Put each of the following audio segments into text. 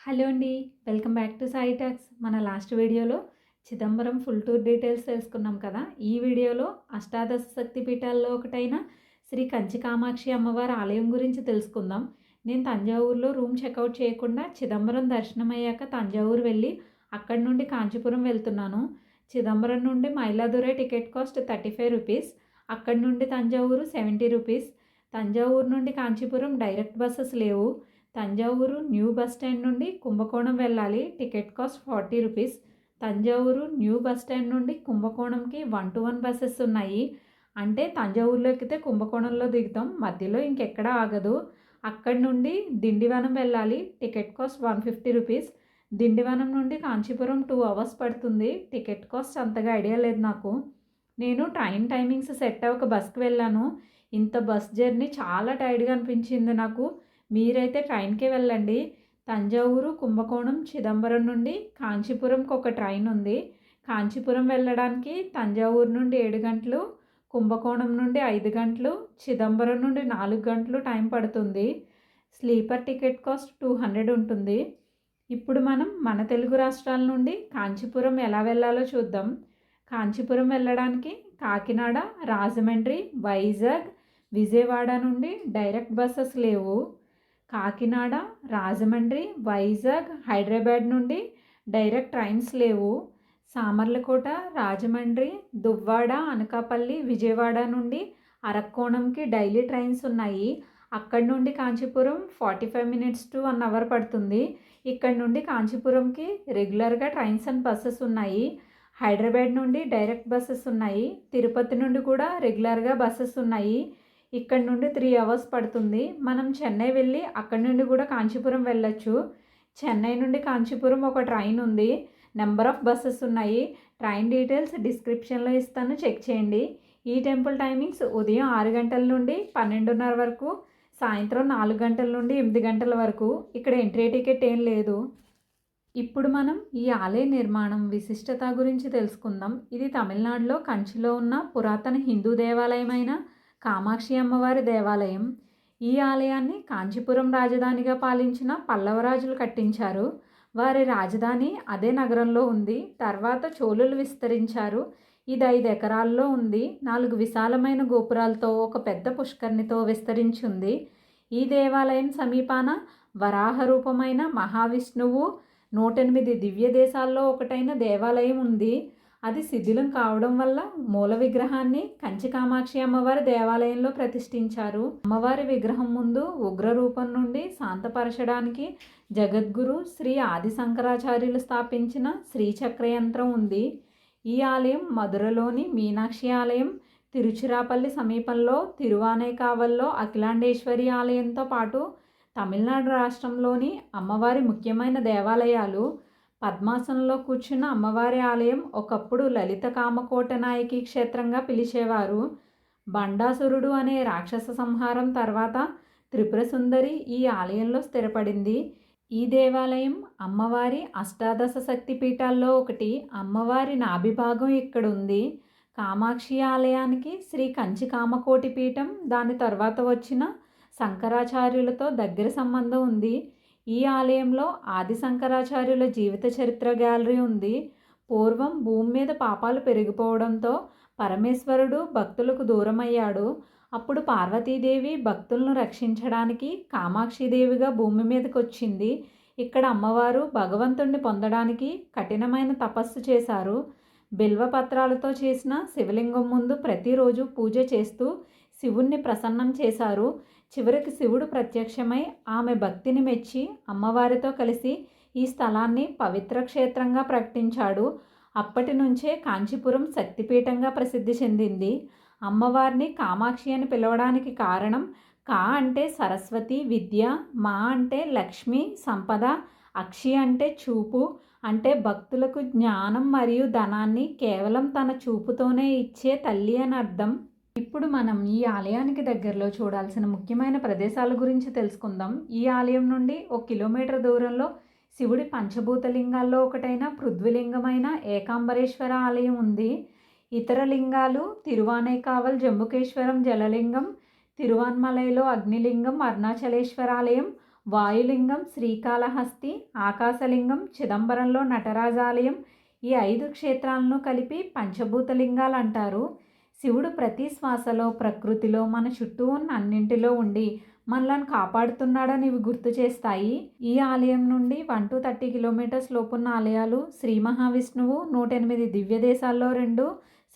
Hello అండి. Welcome back to Sai talks. మన last వీడియోలో చిదంబరం ఫుల్ టూర్ డీటెయిల్స్ తెలుసుకున్నాం కదా. ఈ వీడియోలో అష్టాదశ శక్తి పీఠాల్లో ఒకటైన శ్రీ కంచి కామాక్షి అమ్మవారి ఆలయం గురించి తెలుసుకుందాం. నేను తంజావూరులో రూమ్ చెక్అవుట్ చేయకుండా చిదంబరం దర్శనం అయ్యాక తంజావూరు వెళ్ళి అక్కడి నుండి కాంచీపురం వెళ్తున్నాను. చిదంబరం నుండి మైలాదురై టికెట్ కాస్ట్ 35 రూపీస్. అక్కడి నుండి తంజావూరు 70 రూపీస్. తంజావూరు నుండి కాంచీపురం డైరెక్ట్ బస్సెస్ లేవు. తంజావూరు న్యూ బస్ స్టాండ్ నుండి కుంభకోణం వెళ్ళాలి. Ticket cost 40 rupees. Thanjavur new bus stand నుండి కుంభకోణంకి 1-to-1 బస్సెస్ ఉన్నాయి. అంటే తంజావూరులో ఎక్కితే కుంభకోణంలో దిగుతాం, మధ్యలో ఇంకెక్కడా ఆగదు. అక్కడి నుండి దిండివనం వెళ్ళాలి. Ticket cost 150 rupees. దిండివనం నుండి కాంచీపురం 2 అవర్స్ పడుతుంది. టికెట్ కాస్ట్ అంతగా ఐడియా లేదు నాకు. నేను ట్రైన్ టైమింగ్స్ సెట్ అవ్వక బస్కి వెళ్ళాను. ఇంత బస్ జర్నీ చాలా టైర్డ్గా అనిపించింది నాకు. మీరైతే ట్రైన్కే వెళ్ళండి. తంజావూరు, కుంభకోణం, చిదంబరం నుండి కాంచీపురంకి ఒక ట్రైన్ ఉంది. కాంచీపురం వెళ్ళడానికి తంజావూరు నుండి 7 గంటలు, కుంభకోణం నుండి 5 గంటలు, చిదంబరం నుండి 4 గంటలు టైం పడుతుంది. స్లీపర్ టికెట్ కాస్ట్ 200 ఉంటుంది. ఇప్పుడు మనం మన తెలుగు రాష్ట్రాల నుండి కాంచీపురం ఎలా వెళ్ళాలో చూద్దాం. కాంచీపురం వెళ్ళడానికి కాకినాడ, రాజమండ్రి, వైజాగ్, విజయవాడ నుండి డైరెక్ట్ బస్సెస్ లేవు. కాకినాడ, రాజమండ్రి, వైజాగ్, హైదరాబాద్ నుండి డైరెక్ట్ ట్రైన్స్ లేవు. సామర్లకోట, రాజమండ్రి, దువ్వాడ, అనకాపల్లి, విజయవాడ నుండి అరక్కోణంకి డైలీ ట్రైన్స్ ఉన్నాయి. అక్కడి నుండి కాంచీపురం 45 మినిట్స్ టు 1 అవర్ పడుతుంది. ఇక్కడ నుండి కాంచీపురంకి రెగ్యులర్గా ట్రైన్స్ అండ్ బస్సెస్ ఉన్నాయి. హైదరాబాద్ నుండి డైరెక్ట్ బస్సెస్ ఉన్నాయి. తిరుపతి నుండి కూడా రెగ్యులర్గా బస్సెస్ ఉన్నాయి. ఇక్కడ నుండి 3 అవర్స్ పడుతుంది. మనం చెన్నై వెళ్ళి అక్కడి నుండి కూడా కాంచీపురం వెళ్ళొచ్చు. చెన్నై నుండి కాంచీపురం ఒక ట్రైన్ ఉంది. నెంబర్ ఆఫ్ బస్సెస్ ఉన్నాయి. ట్రైన్ డీటెయిల్స్ డిస్క్రిప్షన్లో ఇస్తాను, చెక్ చేయండి. ఈ టెంపుల్ టైమింగ్స్ ఉదయం 6 గంటల నుండి 12:30 వరకు, సాయంత్రం 4 గంటల నుండి 8 గంటల వరకు. ఇక్కడ ఎంట్రీ టికెట్ ఏం లేదు. ఇప్పుడు మనం ఈ ఆలయ నిర్మాణం విశిష్టత గురించి తెలుసుకుందాం. ఇది తమిళనాడులో కంచిలో ఉన్న పురాతన హిందూ దేవాలయమైన కామాక్షి అమ్మవారి దేవాలయం. ఈ ఆలయాన్ని కాంచీపురం రాజధానిగా పాలించిన పల్లవరాజులు కట్టించారు. వారి రాజధాని అదే నగరంలో ఉంది. తర్వాత చోళులు విస్తరించారు. ఇది 5 ఎకరాల్లో ఉంది. 4 విశాలమైన గోపురాలతో ఒక పెద్ద పుష్కరిణితో విస్తరించింది. ఈ దేవాలయం సమీపాన వరాహ రూపమైన మహావిష్ణువు, 108 దివ్య దేశాల్లో ఒకటైన దేవాలయం ఉంది. అది శిథిలం కావడం వల్ల మూల విగ్రహాన్ని కంచి కామాక్షి అమ్మవారి దేవాలయంలో ప్రతిష్ఠించారు. అమ్మవారి విగ్రహం ముందు ఉగ్ర రూపం నుండి శాంతపరచడానికి జగద్గురు శ్రీ ఆది శంకరాచార్యులు స్థాపించిన శ్రీచక్ర యంత్రం ఉంది. ఈ ఆలయం మధురలోని మీనాక్షి ఆలయం, తిరుచిరాపల్లి సమీపంలో తిరువానైకావల్లో అఖిలాండేశ్వరి ఆలయంతో పాటు తమిళనాడు రాష్ట్రంలోని అమ్మవారి ముఖ్యమైన దేవాలయాలు. పద్మాసనంలో కూర్చున్న అమ్మవారి ఆలయం ఒకప్పుడు లలిత కామకోట నాయకి క్షేత్రంగా పిలిచేవారు. బండాసురుడు అనే రాక్షస సంహారం తర్వాత త్రిపుర సుందరి ఈ ఆలయంలో స్థిరపడింది. ఈ దేవాలయం అమ్మవారి అష్టాదశ శక్తి పీఠాల్లో ఒకటి. అమ్మవారి నాభిభాగం ఇక్కడ ఉంది. కామాక్షి ఆలయానికి శ్రీ కంచి కామకోటి పీఠం, దాని తర్వాత వచ్చిన శంకరాచార్యులతో దగ్గర సంబంధం ఉంది. ఈ ఆలయంలో ఆది శంకరాచార్యుల జీవిత చరిత్ర గ్యాలరీ ఉంది. పూర్వం భూమి మీద పాపాలు పెరిగిపోవడంతో పరమేశ్వరుడు భక్తులకు దూరమయ్యాడు. అప్పుడు పార్వతీదేవి భక్తులను రక్షించడానికి కామాక్షిదేవిగా భూమి మీదకి వచ్చింది. ఇక్కడ అమ్మవారు భగవంతుణ్ణి పొందడానికి కఠినమైన తపస్సు చేశారు. బిల్వపత్రాలతో చేసిన శివలింగం ముందు ప్రతిరోజు పూజ చేస్తూ శివుణ్ణి ప్రసన్నం చేశారు. చివరికి శివుడు ప్రత్యక్షమై ఆమె భక్తిని మెచ్చి అమ్మవారితో కలిసి ఈ స్థలాన్ని పవిత్ర క్షేత్రంగా ప్రకటించాడు. అప్పటి నుంచే కాంచీపురం శక్తిపీఠంగా ప్రసిద్ధి చెందింది. అమ్మవారిని కామాక్షి అని పిలవడానికి కారణం, కా అంటే సరస్వతి విద్య, మా అంటే లక్ష్మి సంపద, అక్షి అంటే చూపు, అంటే భక్తులకు జ్ఞానం మరియు ధనాన్ని కేవలం తన చూపుతోనే ఇచ్చే తల్లి అని అర్థం. ఇప్పుడు మనం ఈ ఆలయానికి దగ్గరలో చూడాల్సిన ముఖ్యమైన ప్రదేశాల గురించి తెలుసుకుందాం. ఈ ఆలయం నుండి 1 కిలోమీటర్ దూరంలో శివుడి పంచభూతలింగాల్లో ఒకటైన పృథ్వీలింగమైన ఏకాంబరేశ్వర ఆలయం ఉంది. ఇతర లింగాలు తిరువానైకావల్ జంబుకేశ్వరం జలలింగం, తిరువాన్మలైలో అగ్నిలింగం, అరుణాచలేశ్వర ఆలయం, వాయులింగం శ్రీకాళహస్తి, ఆకాశలింగం చిదంబరంలో నటరాజాలయం, ఈ 5 క్షేత్రాలను కలిపి పంచభూతలింగాలు అంటారు. శివుడు ప్రతి శ్వాసలో, ప్రకృతిలో, మన చుట్టూ ఉన్న అన్నింటిలో ఉండి మనలను కాపాడుతున్నాడని ఇవి గుర్తు చేస్తాయి. ఈ ఆలయం నుండి 1 to 30 కిలోమీటర్స్ లోపున్న ఆలయాలు శ్రీ మహావిష్ణువు, 108 దివ్య దేశాల్లో 2,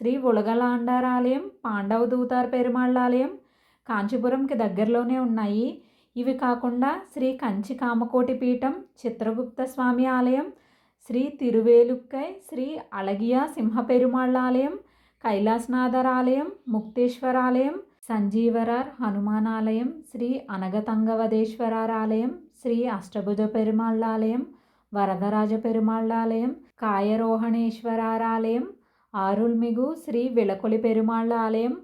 శ్రీ ఉలగలాండార్ ఆలయం, పాండవ దూతార్ పెరుమాళ్ళ ఆలయం కాంచీపురంకి దగ్గరలోనే ఉన్నాయి. ఇవి కాకుండా శ్రీ కంచి కామకోటి పీఠం, చిత్రగుప్త స్వామి ఆలయం, శ్రీ తిరువేలుక్కై, శ్రీ అళగియ సింహ పెరుమాళ్ళ ఆలయం, కైలాసనాథర్ ఆలయం, ముక్తేశ్వర ఆలయం, సంజీవరార్ హనుమాన్ ఆలయం, శ్రీ అనగతంగవదేశ్వరార్ ఆలయం, శ్రీ అష్టభుజ పెరుమాళ్ళ ఆలయం, వరదరాజ పెరుమాళ్ళ ఆలయం, కాయరోహణేశ్వరార్ ఆలయం, ఆరుల్మిగు శ్రీ విళకొలి పెరుమాళ్ళ ఆలయం,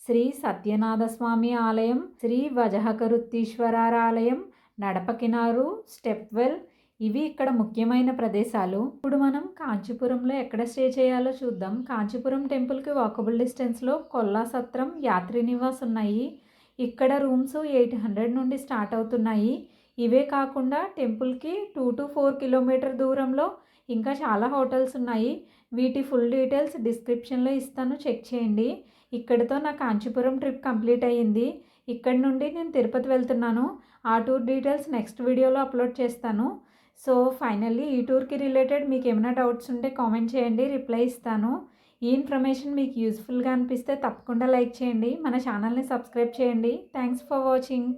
శ్రీ సత్యనాథస్వామి ఆలయం, శ్రీ వజహకరుత్తీశ్వరార్ ఆలయం, నడపకినారు, స్టెప్వెల్, ఇవి ఇక్కడ ముఖ్యమైన ప్రదేశాలు. ఇప్పుడు మనం కాంచీపురంలో ఎక్కడ స్టే చేయాలో చూద్దాం. కాంచీపురం టెంపుల్కి వాకబుల్ డిస్టెన్స్లో కొల్లా సత్రం, యాత్రి నివాస్ ఉన్నాయి. ఇక్కడ రూమ్స్ 800 నుండి స్టార్ట్ అవుతున్నాయి. ఇవే కాకుండా టెంపుల్కి 2 to 4 కిలోమీటర్ దూరంలో ఇంకా చాలా హోటల్స్ ఉన్నాయి. వీటి ఫుల్ డీటెయిల్స్ డిస్క్రిప్షన్లో ఇస్తాను, చెక్ చేయండి. ఇక్కడితో నా కాంచీపురం ట్రిప్ కంప్లీట్ అయ్యింది. ఇక్కడ నుండి నేను తిరుపతి వెళ్తున్నాను. ఆ టూర్ డీటెయిల్స్ నెక్స్ట్ వీడియోలో అప్లోడ్ చేస్తాను. సో ఫైనల్లీ ఈ టూర్కి రిలేటెడ్ మీకు ఏమైనా డౌట్స్ ఉంటే కామెంట్ చేయండి, రిప్లై ఇస్తాను. ఈ ఇన్ఫర్మేషన్ మీకు యూస్ఫుల్గా అనిపిస్తే తప్పకుండా లైక్ చేయండి, మన ఛానల్ని సబ్స్క్రైబ్ చేయండి. Thanks for watching.